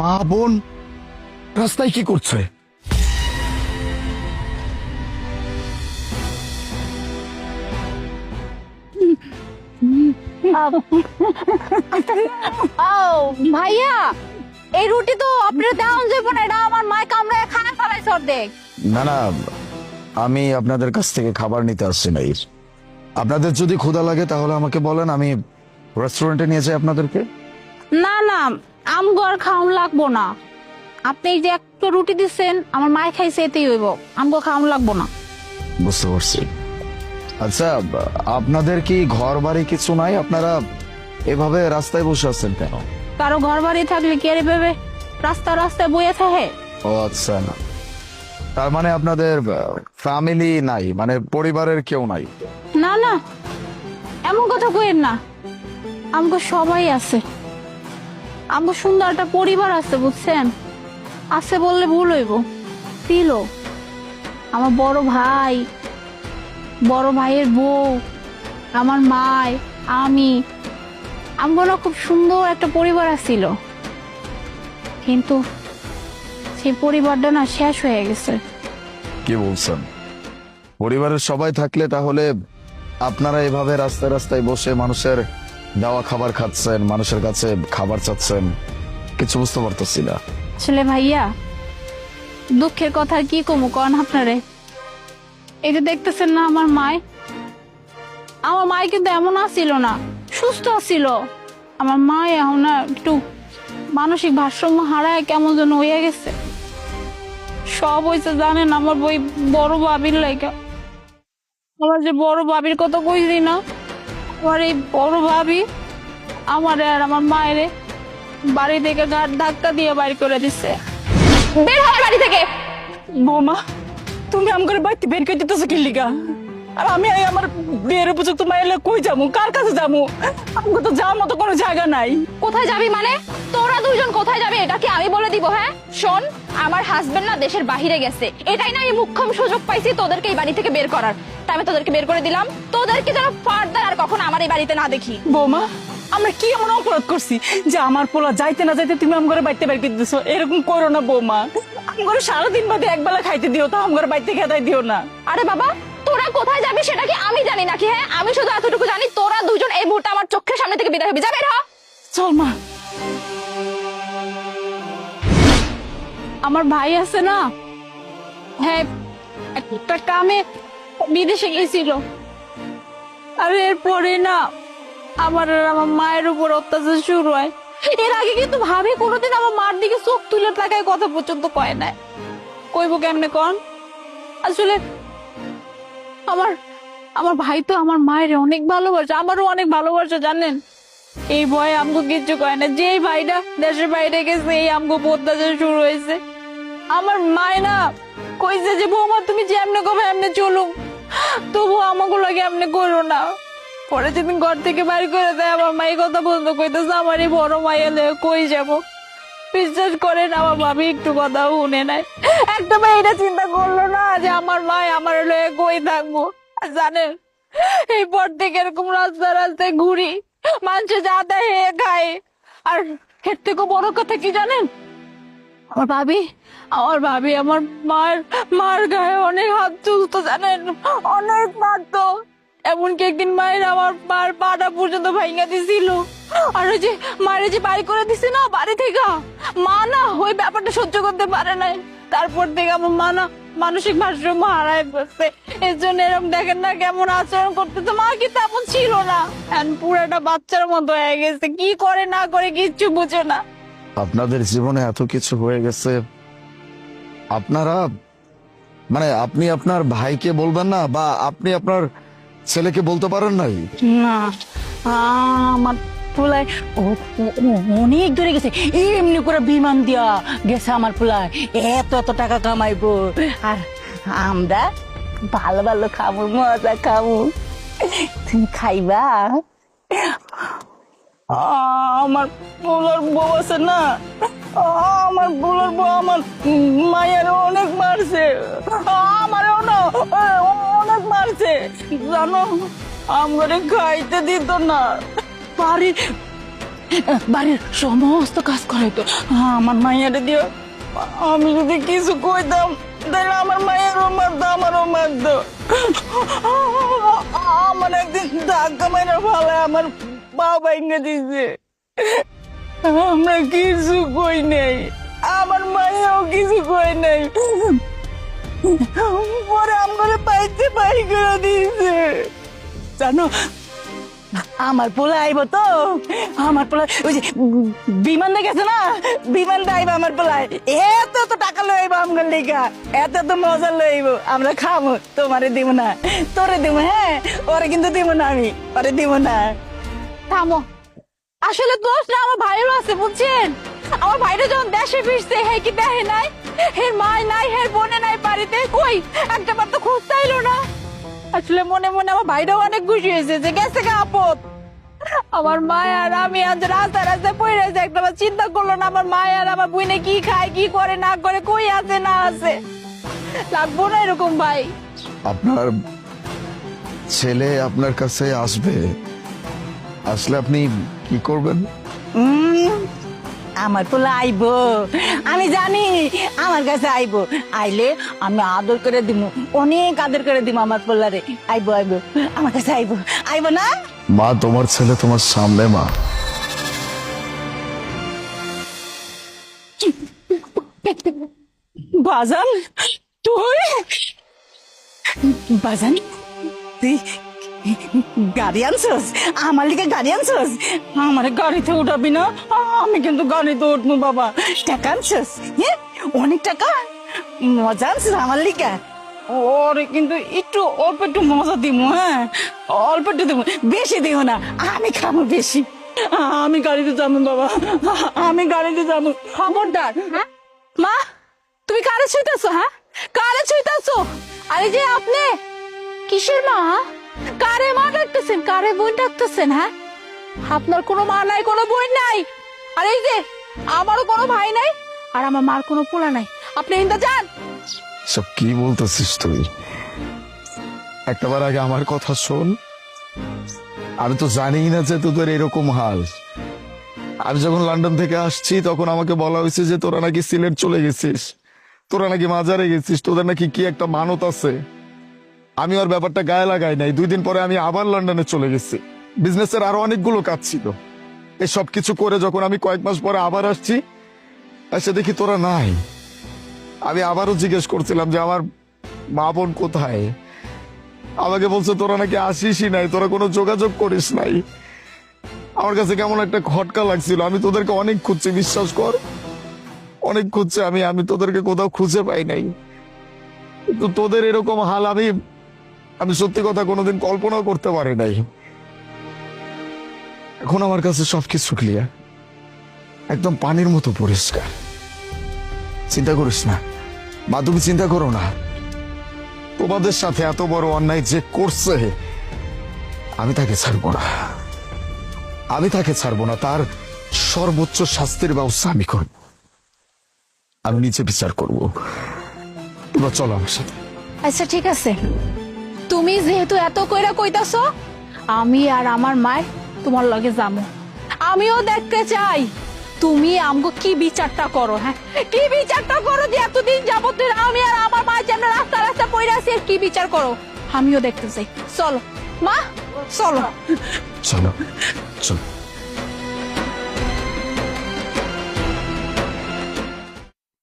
মা বোন রাস্তায় কি করছে? ভাইয়া এই রুটি তো আপনার দেওয়া যাবে না, এটা আমার মায় কামড়ায় খানা ফেলাইছে অর্ধেক। না না, আমি আপনাদের কাছ থেকে খাবার নিতে আসছি না। আপনাদের যদি ক্ষুধা লাগে তাহলে আমাকে বলেন, আমি রেস্টুরেন্টে নিয়ে যাই আপনাদেরকে। না না, আমগো আর খাওন লাগবো না। আপনি এই যে একটা রুটি দিচ্ছেন আমার মায় খাইছে, এতেই হইব, আমগো খাওন লাগবো না। বুঝতে পারছি। আচ্ছা, আপনাদের কি ঘর বাড়ি কিছু নাই? আপনারা এভাবে রাস্তায় বসে আছেন কেন? কারো ঘর বাড়ি থাকলে কি আরে ভেবে রাস্তা রাস্তায় বইয়ে থাকে? ও আচ্ছা, না তার মানে আপনাদের ফ্যামিলি নাই, মানে পরিবারের কেউ নাই? না না, এমন কথা কইেন না, আমগো সবাই আছে। আমগো সুন্দর একটা পরিবার আছে, বুঝছেন? আছে বললে ভুল হইব। ছিল আমার বড় ভাই, বড় ভাইয়ের বউ, আমার মায়, আমি, আমগো খুব সুন্দর একটা পরিবার আছিল। কিন্তু সেই পরিবারটা না শেষ হয়ে গেছে। কি বলছেন? পরিবারের সবাই থাকলে তাহলে আপনারা এভাবে রাস্তায় রাস্তায় বসে মানুষের দেওয়া খাবার খাচ্ছেন, মানুষের কাছে খাবার চাচ্ছেন, কিছু বুঝতে পারতেছি না। আসলে ভাইয়া, দুঃখের কথা আর কি কমু কন আপনারে। এই যে দেখতেছেন না আমার মায় কিন্তু এমন আসছিল না, সুস্থ ছিল। আমার মায় এখন না একটু মানসিক ভারসাম্য হারায় কেমন যেন হয়ে গেছে। সব হয়েছে জানেন আমার বই বড় ভাবির লাইগা। আমার যে বড় ভাবির কথা কইছি না, আমার এই বড় ভাবি আমারে আর আমার মায়েরে বাড়ি থেকে গাড় ধাক্কা দিয়ে বাইর করে দিচ্ছে। বের হয় বাড়ি থেকে। বৌমা, তুমি আমার বাড়িতে বের করে দিতেছো কি লিগা? আর আমি আমার বিয়ের উপযুক্ত মাইলে কই যাবো, কার কাছে যাবো? আমাকে তো যাওয়ার মতো কোনো জায়গা নাই। কোথায় যাবি মানে? তোরা দুইজন কোথায় যাবে এটা কি আমি বলে দিব? হ্যাঁ শোন, আমার হাজবেন্ড না দেশের বাহিরে গেছে, এটাই না আমি মুখ্যম সুযোগ পাইছি তোদেরকে এই বাড়ি থেকে বের করার। তাই আমি তোদেরকে বের করে দিলাম, তোদেরকে যেন ফার্দার আর কখনো আমার এই বাড়িতে না দেখি। বৌমা, আমরা কি এমন অপরাধ করছি যে আমার পোলা যাইতে না যাইতে তুমি আমার বাড়িতে বের করে দিতেছো? এরকম করো না বৌমা। আমার সারাদিন বাদে একবেলা খাইতে দিও, তো আমার বাড়িতে খেতাই দিও না। আরে বাবা, তোরা কোথায় যাবি সেটা কি আমি জানি নাকি? হ্যাঁ, আমি শুধু এতটুকু জানি তোরা দুজন এই মুহূর্তে আমার চোখের সামনে থেকে বিদায় হবি। যাবে র। চল মা। আমার ভাই আছে না, হ্যাঁ একটা কামে বিদেশে গেছিল। আর এরপরে না আমার আর আমার মায়ের উপর অত্যাচার শুরু হয়। এর আগে কিন্তু ভাবি কোনোদিন আমার মার দিকে চোখ তুলে তাকায় কথা পর্যন্ত কয় নাই। কইব কেমনে কন? আসলে আমার আমার ভাই তো আমার মায়ের অনেক ভালোবাসে, আমারও অনেক ভালোবাসে জানেন। এই ভয়ে আমগো কিচ্ছু কয় না। যেই ভাইটা দেশের বাইরে গেছে এই আমগো অত্যাচার শুরু হয়েছে। আমার মায় না কইছে যে বৌমা তুমি যে এমনি কবে এমনি চলুক, তবু আমাকে লাগে এমনি করো না। পরে যেদিন ঘর থেকে বাড়ি করে দেয় আমার মাই কথা বলতো, কইতেছে আমার এই বড় মাই এলে কই যাবো। বিশ্বাস করেন আমার ভাবি একটু কথাও শুনে নাই। একটা ভাই এটা চিন্তা করলো না যে আমার মায় আমার লয়ে কই থাকবো। আর জানেন, এই পর থেকে এরকম রাস্তায় রাস্তায় ঘুরি, মানুষে যা দেয় হে খায়। আর এর থেকেও বড় কথা কি জানেন, আমার ভাবি আমার মার গায়ে অনেক হাত তুলতো জানেন, অনেক মারতো। এমনকি একদিন মায়ের আমার মার পাটা পর্যন্ত ভাঙা দিছিল। আর ওই যে মায়ের যে বাড়ি করে দিছে না বাড়ি থেকে, মা না ওই ব্যাপারটা সহ্য করতে পারে নাই। তারপর থেকে আমার মা না মানসিক ভারসাম্য হারায় ফেলছে। এর জন্য এরকম দেখেন না কেমন আচরণ করতেছে। মা কি তেমন ছিল না, এখন পুরাটা বাচ্চার মতো হয়ে গেছে, কি করে না করে কিচ্ছু বুঝে না। আপনাদের জীবনে এত কিছু হয়ে গেছে, আপনারা মানে আপনি আপনার ভাইকে বলবেন না, বা আপনি আপনার ছেলেকে বলতে পারেন নাই? না, আমার পোলায় অনেক দূরে গেছে, এমনি করে বিমান দিয়া গেছে। আমার পোলায় এত এত টাকা কামাইবো, আর আমরা ভালো ভালো খাবো, মজা খাবো। তুমি খাইবা? আমার পোলার বউ আছে না, আমার পোলার বউ আমার মায়ের অনেক মারছে, আমারও না অনেক মারছে জানো। আমারে খাইতে দিত না, বাড়ির বাড়ির সমস্ত কাজ করাইতো। আমার মাইয়ারে দিও, আমি যদি কিছু কইতাম তাহলে আমার মায়েরও মারতো, আমারও মারতো। আমার একদিন ধাক্কা মেরে ফেলে আমার পা ভেঙে দিছে। আমরা কিছু কই নাই, আমার মায়েও কিছু কই নাই, পরে আমরা পাইতে পাই করে দিয়েছে। জানো আমার পোলা আইব তো, আমার পোলা ওই যে বিমান দেখেছে না, বিমান আইব আমার পোলায়, এত তো টাকা লইব আমার লেগা, এত তো মজা লইব, আমরা খাবো, তোমারে দিব না, তোরে দিব, হ্যাঁ ওরে কিন্তু দিব না, আমি ওরে দিব না। থামো, আসলে দোষ না আমার ভাইয়েরও আছে বুঝছেন। আমার ভাইরা যখন দেশে ফিরছে হে কি দেখে নাই, হের মায় নাই, হের বোনে নাই বাড়িতে, কই একটা বার তো খোঁজ চাইলো না। আসলে মনে মনে আমার ভাইরাও অনেক খুশি হয়েছে যে গেছে গা আপদ। আমার মায় আর আমি আজ রাস্তায় রাস্তায় পড়ে রয়েছে, একটা বার চিন্তা করলো না আমার মায় আর আমার বুইনে কি খায় কি করে না করে, কই আছে না আছে। লাগবো না এরকম ভাই। আপনার ছেলে আপনার কাছে আসবে, আসলে আপনি কি করবেন? আমার পোলা আইব, আমি জানি আমার কাছে আইব, আইলে আমি আদর করে দিব, অনেক আদর করে দিব আমার পোলারে। আইব আইব আমার কাছে আইব, আইব না? মা, তোমার ছেলে তোমার সামনে মা। বাজান তুই, বাজান তুই গাড়ি আনছস, আমার লিগে গাড়ি আনছস? আমার গাড়িতে উঠাবি না, আমি কিন্তু গাড়িতে উঠবো বাবা। টাকা আনছস? হ্যাঁ অনেক টাকা, মজা আনছস আমার লিগে? ওরে কিন্তু একটু অল্প একটু মজা দিব, হ্যাঁ অল্প একটু দিব, বেশি দিব না, আমি খাবো বেশি। আমি গাড়িতে যাবো বাবা, আমি গাড়িতে যাবো। খবরদার। হ্যাঁ মা, তুমি কারে ছুঁইতেছো? হ্যাঁ কারে ছুঁইতেছো? আরে যে আপনি কিসের মা? কারে মা ডাকতেছেন, কারে বোন ডাকতেছেন? হ্যাঁ আপনার কোনো মা নাই, কোনো বোন নাই, আর এই যে আমারও কোনো ভাই নাই, আর আমার মার কোনো পোলা নাই। আপনি ইন্দা যান। সব কি বলতেছিস তুই? একটাবার আগে আমার কথা শোন। আমি তো জানি না যে তোদের এরকম হাল। আমি যখন লন্ডন থেকে আসছি তখন আমাকে বলা হয়েছে যে তোরা নাকি সিলেট চলে গেছিস, তোরা নাকি মাজারে গেছিস, তোদের নাকি কি একটা মানত আছে। আমি ওর ব্যাপারটা গায়ে লাগাই নাই। 2 দিন পরে আমি আবার লন্ডনে চলে গেছি, বিজনেসের আরো অনেকগুলো কাজ ছিল। এই সব কিছু করে যখন আমি কয়েক মাস পরে আবার আসছি, এসে দেখি তোরা নাই। আমি আবারও জিজ্ঞেস করছিলাম যে আমার মা বোন কোথায়। আমাকে বলছে তোরা নাকি আসিসই নাই, তোরা কোনো যোগাযোগ করিস নাই। আমার কাছে কেমন একটা খটকা লাগছিল। আমি তোদেরকে অনেক খুঁজছি, বিশ্বাস কর, অনেক খুঁজছি। আমি তোদেরকে কোথাও খুঁজে পাই নাই। কিন্তু তোদের এরকম হাল আমি সত্যি কথা কোনোদিন কল্পনাও করতে পারি নাই। এখন আমার কাছে সবকিছু ক্লিয়ার, একদম পানির মতো পরিষ্কার। চিন্তা করিস না মা, তুমি চিন্তা করো না। তোমাদের সাথে এত বড় অন্যায় যে করছে, আমি তাকে ছাড়বো না, আমি তাকে ছাড়বো না। তার সর্বোচ্চ শাস্তির ব্যবস্থা আমি করব, আমি নিচে বিচার করব। তোমরা চলো আমার সাথে। আচ্ছা ঠিক আছে, তুমি যেহেতু এত কইরা কইতাছো, আমি আর আমার মায় তোমার লগে যাবো। আমিও দেখতে চাই তুমি আমগো কি বিচারটা করো। হ্যাঁ কি বিচারটা করো যে এতদিন যাবত ধরে আমি আর আমার মা যে আমরা রাস্তা রাস্তা পড়ে আছি, কি বিচার করো আমিও দেখতে চাই। চলো মা, চলো। চলো চলো।